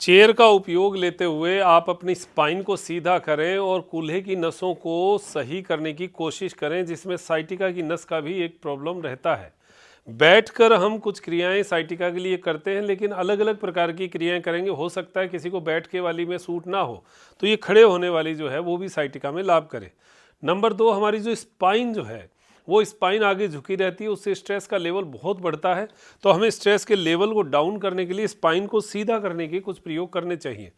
Chair का उपयोग लेते हुए आप अपनी स्पाइन को सीधा करें और कूल्हे की नसों को सही करने की कोशिश करें, जिसमें साइटिका की नस का भी एक प्रॉब्लम रहता है। बैठकर हम कुछ क्रियाएं साइटिका के लिए करते हैं, लेकिन अलग अलग प्रकार की क्रियाएं करेंगे। हो सकता है किसी को बैठ के वाली में सूट ना हो, तो ये खड़े होने वाली जो है वो भी साइटिका में लाभ करे। नंबर 2, हमारी जो स्पाइन जो है वो स्पाइन आगे झुकी रहती है, उससे स्ट्रेस का लेवल बहुत बढ़ता है। तो हमें स्ट्रेस के लेवल को डाउन करने के लिए स्पाइन को सीधा करने के कुछ प्रयोग करने चाहिए।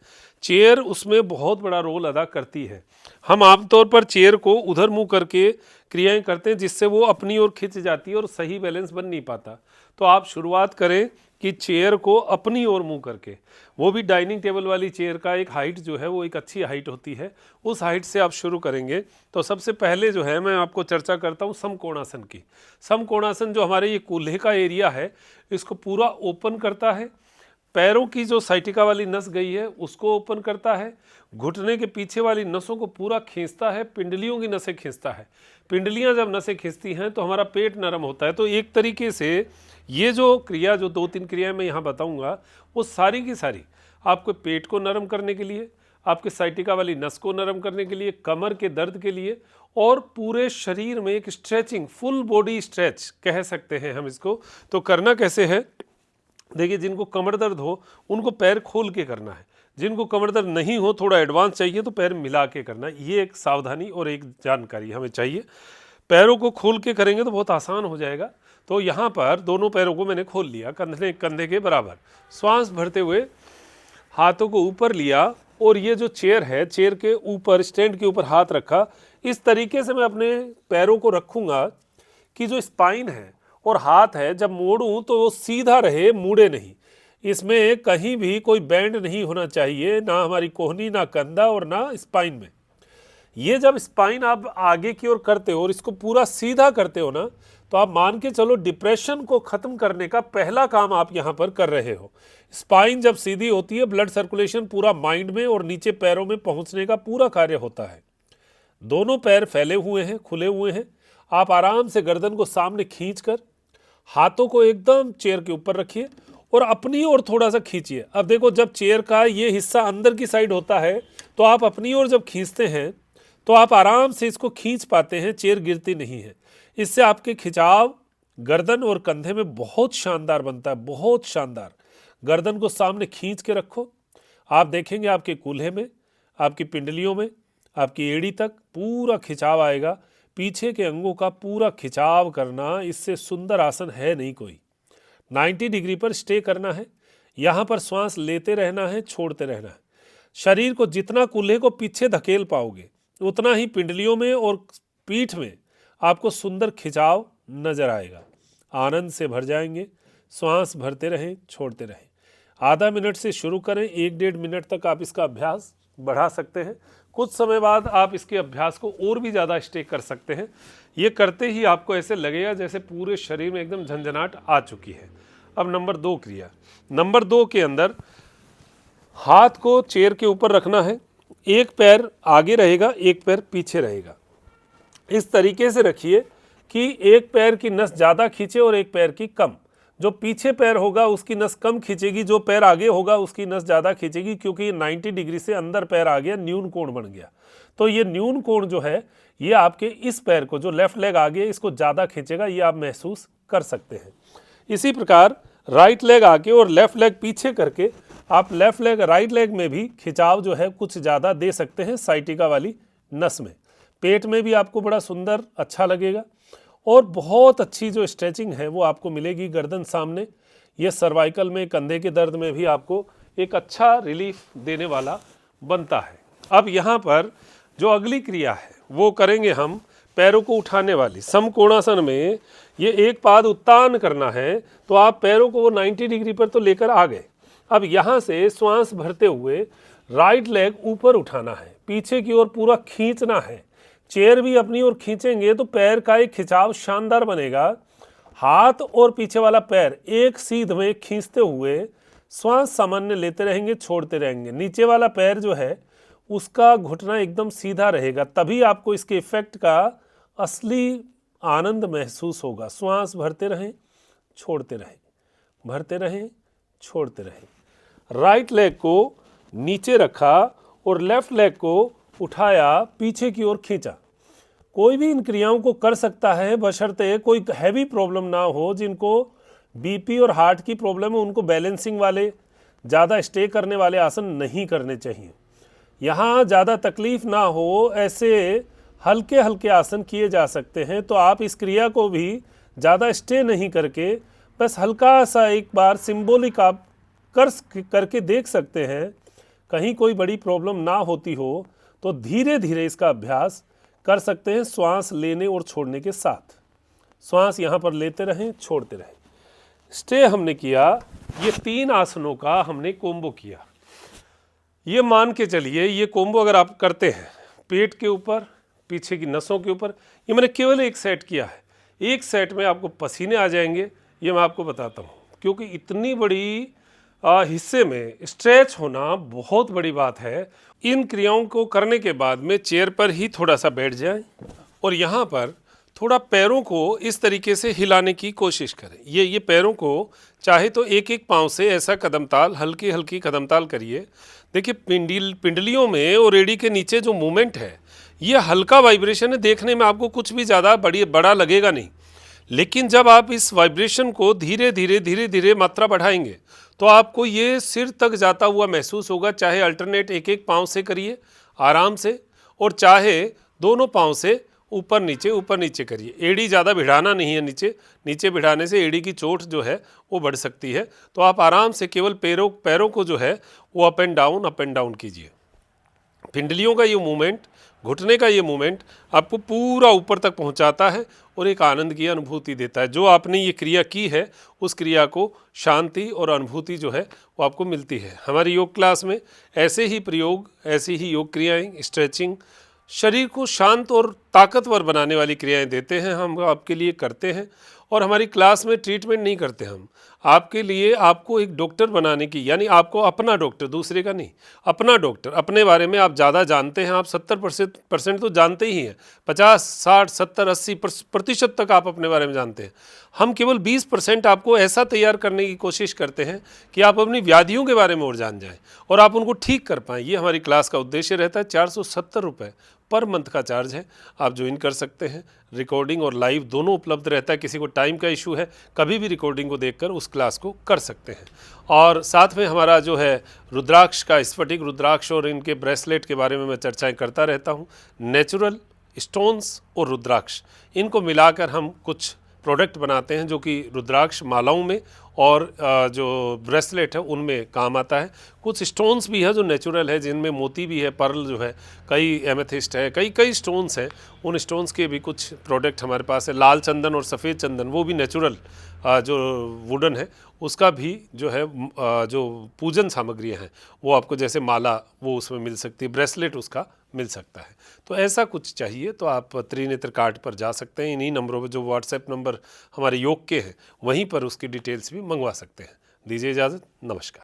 चेयर उसमें बहुत बड़ा रोल अदा करती है। हम आमतौर पर चेयर को उधर मुंह करके क्रियाएं करते हैं, जिससे वो अपनी ओर खिंच जाती है और सही बैलेंस बन नहीं पाता। तो आप शुरुआत करें कि चेयर को अपनी ओर मुंह करके, वो भी डाइनिंग टेबल वाली चेयर का एक हाइट जो है वो एक अच्छी हाइट होती है, उस हाइट से आप शुरू करेंगे। तो सबसे पहले जो है मैं आपको चर्चा करता हूँ समकोणासन की। समकोणासन जो हमारे ये कूल्हे का एरिया है, इसको पूरा ओपन करता है। पैरों की जो साइटिका वाली नस गई है उसको ओपन करता है। घुटने के पीछे वाली नसों को पूरा खींचता है। पिंडलियों की नसें खींचता है। पिंडलियां जब नसें खींचती हैं तो हमारा पेट नरम होता है। तो एक तरीके से ये जो क्रिया, जो 2-3 क्रियाएं मैं यहाँ बताऊंगा, वो सारी की सारी आपको पेट को नरम करने के लिए, आपके साइटिका वाली नस को नरम करने के लिए, कमर के दर्द के लिए, और पूरे शरीर में एक स्ट्रेचिंग, फुल बॉडी स्ट्रेच कह सकते हैं हम इसको। तो करना कैसे है, देखिए, जिनको कमर दर्द हो उनको पैर खोल के करना है। जिनको कमर दर्द नहीं हो, थोड़ा एडवांस चाहिए, तो पैर मिला के करना है। ये एक सावधानी और एक जानकारी हमें चाहिए। पैरों को खोल के करेंगे तो बहुत आसान हो जाएगा। तो यहाँ पर दोनों पैरों को मैंने खोल लिया, कंधे कंधे के बराबर। श्वास भरते हुए हाथों को ऊपर लिया और ये जो चेयर है, चेयर के ऊपर, स्टैंड के ऊपर हाथ रखा। इस तरीके से मैं अपने पैरों को रखूँगा कि जो स्पाइन है और हाथ है, जब मोड़ूं तो वो सीधा रहे, मुड़े नहीं। इसमें कहीं भी कोई बैंड नहीं होना चाहिए, ना हमारी कोहनी, ना कंधा और ना स्पाइन में। ये जब स्पाइन आप आगे की ओर करते हो और इसको पूरा सीधा करते हो ना, तो आप मान के चलो डिप्रेशन को खत्म करने का पहला काम आप यहाँ पर कर रहे हो। स्पाइन जब सीधी होती है, ब्लड सर्कुलेशन पूरा माइंड में और नीचे पैरों में पहुँचने का पूरा कार्य होता है। दोनों पैर फैले हुए हैं, खुले हुए हैं। आप आराम से गर्दन को सामने खींचकर हाथों को एकदम चेयर के ऊपर रखिए और अपनी ओर थोड़ा सा खींचिए। अब देखो, जब चेयर का ये हिस्सा अंदर की साइड होता है तो आप अपनी ओर जब खींचते हैं तो आप आराम से इसको खींच पाते हैं, चेयर गिरती नहीं है। इससे आपके खिंचाव गर्दन और कंधे में बहुत शानदार बनता है, बहुत शानदार। गर्दन को सामने खींच के रखो। आप देखेंगे आपके कूल्हे में, आपकी पिंडलियों में, आपकी एड़ी तक पूरा खिंचाव आएगा। पीछे के अंगों का पूरा खिंचाव करना, इससे सुंदर आसन है नहीं कोई। 90 डिग्री पर स्टे करना है। यहाँ पर श्वास लेते रहना है, छोड़ते रहना है। शरीर को जितना कूल्हे को पीछे धकेल पाओगे, उतना ही पिंडलियों में और पीठ में आपको सुंदर खिंचाव नजर आएगा। आनंद से भर जाएंगे। श्वास भरते रहें, छोड़ते रहें। आधा मिनट से शुरू करें, 1-1.5 मिनट तक आप इसका अभ्यास बढ़ा सकते हैं। कुछ समय बाद आप इसके अभ्यास को और भी ज़्यादा स्टे कर सकते हैं। ये करते ही आपको ऐसे लगेगा जैसे पूरे शरीर में एकदम झंझनाहट आ चुकी है। अब नंबर 2 क्रिया। नंबर 2 के अंदर हाथ को चेयर के ऊपर रखना है। एक पैर आगे रहेगा, एक पैर पीछे रहेगा। इस तरीके से रखिए कि एक पैर की नस ज़्यादा खींचे और एक पैर की कम। जो पीछे पैर होगा उसकी नस कम खींचेगी, जो पैर आगे होगा उसकी नस ज़्यादा खींचेगी, क्योंकि 90 डिग्री से अंदर पैर आ गया, न्यून कोण बन गया। तो ये न्यून कोण जो है, ये आपके इस पैर को, जो लेफ्ट लेग आगे, इसको ज़्यादा खींचेगा, ये आप महसूस कर सकते हैं। इसी प्रकार राइट लेग आके और लेफ्ट लेग पीछे करके आप लेफ्ट लेग, राइट लेग में भी खिंचाव जो है कुछ ज़्यादा दे सकते हैं साइटिका वाली नस में। पेट में भी आपको बड़ा सुंदर अच्छा लगेगा और बहुत अच्छी जो स्ट्रेचिंग है वो आपको मिलेगी गर्दन सामने। ये सर्वाइकल में, कंधे के दर्द में भी आपको एक अच्छा रिलीफ देने वाला बनता है। अब यहाँ पर जो अगली क्रिया है वो करेंगे हम पैरों को उठाने वाली। समकोणासन में ये एक पाद उत्तान करना है, तो आप पैरों को वो 90 डिग्री पर तो लेकर आ गए। अब यहाँ से श्वास भरते हुए राइट लेग ऊपर उठाना है, पीछे की ओर पूरा खींचना है। चेयर भी अपनी ओर खींचेंगे तो पैर का एक खिंचाव शानदार बनेगा। हाथ और पीछे वाला पैर एक सीध में खींचते हुए श्वास सामान्य लेते रहेंगे, छोड़ते रहेंगे। नीचे वाला पैर जो है उसका घुटना एकदम सीधा रहेगा, तभी आपको इसके इफेक्ट का असली आनंद महसूस होगा। श्वास भरते रहें, छोड़ते रहें, भरते रहें, छोड़ते रहें। राइट लेग को नीचे रखा और लेफ्ट लेग को उठाया, पीछे की ओर खींचा। कोई भी इन क्रियाओं को कर सकता है, बशर्ते कोई हैवी प्रॉब्लम ना हो। जिनको बीपी और हार्ट की प्रॉब्लम है उनको बैलेंसिंग वाले, ज़्यादा स्टे करने वाले आसन नहीं करने चाहिए। यहाँ ज़्यादा तकलीफ ना हो ऐसे हल्के हल्के आसन किए जा सकते हैं। तो आप इस क्रिया को भी ज़्यादा स्टे नहीं करके बस हल्का सा एक बार सिंबॉलिक आप करके देख सकते हैं। कहीं कोई बड़ी प्रॉब्लम ना होती हो तो धीरे धीरे इसका अभ्यास कर सकते हैं, श्वास लेने और छोड़ने के साथ। श्वास यहाँ पर लेते रहें, छोड़ते रहें। स्टे हमने किया, ये 3 आसनों का हमने कोम्बो किया। ये मान के चलिए, ये कोम्बो अगर आप करते हैं पेट के ऊपर, पीछे की नसों के ऊपर, ये मैंने केवल एक सेट किया है। एक सेट में आपको पसीने आ जाएंगे, ये मैं आपको बताता हूँ, क्योंकि इतनी बड़ी हिस्से में स्ट्रेच होना बहुत बड़ी बात है। इन क्रियाओं को करने के बाद में चेयर पर ही थोड़ा सा बैठ जाएं और यहाँ पर थोड़ा पैरों को इस तरीके से हिलाने की कोशिश करें। ये पैरों को चाहे तो एक एक पाँव से ऐसा कदमताल, हल्की हल्की कदमताल करिए। देखिए पिंडलियों में और एड़ी के नीचे जो मूवमेंट है, ये हल्का वाइब्रेशन है। देखने में आपको कुछ भी ज़्यादा बड़ा लगेगा नहीं, लेकिन जब आप इस वाइब्रेशन को धीरे धीरे मात्रा बढ़ाएंगे तो आपको ये सिर तक जाता हुआ महसूस होगा। चाहे अल्टरनेट एक एक पाँव से करिए आराम से, और चाहे दोनों पाँव से ऊपर नीचे करिए। एड़ी ज़्यादा भिड़ाना नहीं है, नीचे भिड़ाने से एड़ी की चोट जो है वो बढ़ सकती है। तो आप आराम से केवल पैरों को जो है वो अप एंड डाउन कीजिए। पिंडलियों का ये मूवमेंट, घुटने का ये मूवमेंट आपको पूरा ऊपर तक पहुंचाता है और एक आनंद की अनुभूति देता है। जो आपने ये क्रिया की है उस क्रिया को शांति और अनुभूति जो है वो आपको मिलती है। हमारी योग क्लास में ऐसे ही प्रयोग, ऐसी ही योग क्रियाएं, स्ट्रेचिंग, शरीर को शांत और ताकतवर बनाने वाली क्रियाएं देते हैं, हम आपके लिए करते हैं। और हमारी क्लास में ट्रीटमेंट नहीं करते हम, आपके लिए आपको एक डॉक्टर बनाने की, यानी आपको अपना डॉक्टर, दूसरे का नहीं, अपना डॉक्टर। अपने बारे में आप ज़्यादा जानते हैं, आप 70% तो जानते ही हैं, 50, 60, 70, 80% तक आप अपने बारे में जानते हैं। हम केवल 20% आपको ऐसा तैयार करने की कोशिश करते हैं कि आप अपनी व्याधियों के बारे में और जान जाएं और आप उनको ठीक कर पाएँ। ये हमारी क्लास का उद्देश्य रहता है। 470 रुपये पर मंथ का चार्ज है, आप ज्वाइन कर सकते हैं। रिकॉर्डिंग और लाइव दोनों उपलब्ध रहता है। किसी को टाइम का इशू है, कभी भी रिकॉर्डिंग को देखकर उस क्लास को कर सकते हैं। और साथ में हमारा जो है रुद्राक्ष का, स्फटिक रुद्राक्ष और इनके ब्रेसलेट के बारे में मैं चर्चाएं करता रहता हूं। नेचुरल स्टोन्स और रुद्राक्ष, इनको मिलाकर हम कुछ प्रोडक्ट बनाते हैं जो कि रुद्राक्ष मालाओं में और जो ब्रेसलेट है उनमें काम आता है। कुछ स्टोन्स भी है जो नेचुरल है, जिनमें मोती भी है, पर्ल जो है, कई एमेथिस्ट है, कई स्टोन्स हैं। उन स्टोन्स के भी कुछ प्रोडक्ट हमारे पास है। लाल चंदन और सफ़ेद चंदन, वो भी नेचुरल जो वुडन है, उसका भी जो है जो पूजन सामग्रियाँ हैं वो आपको, जैसे माला वो उसमें मिल सकती है, ब्रेसलेट उसका मिल सकता है। तो ऐसा कुछ चाहिए तो आप त्रिनेत्र कार्ड पर जा सकते हैं। इन्हीं नंबरों पर, जो व्हाट्सएप नंबर हमारे योग के हैं, वहीं पर उसकी डिटेल्स भी मंगवा सकते हैं। दीजिए इजाज़त, नमस्कार।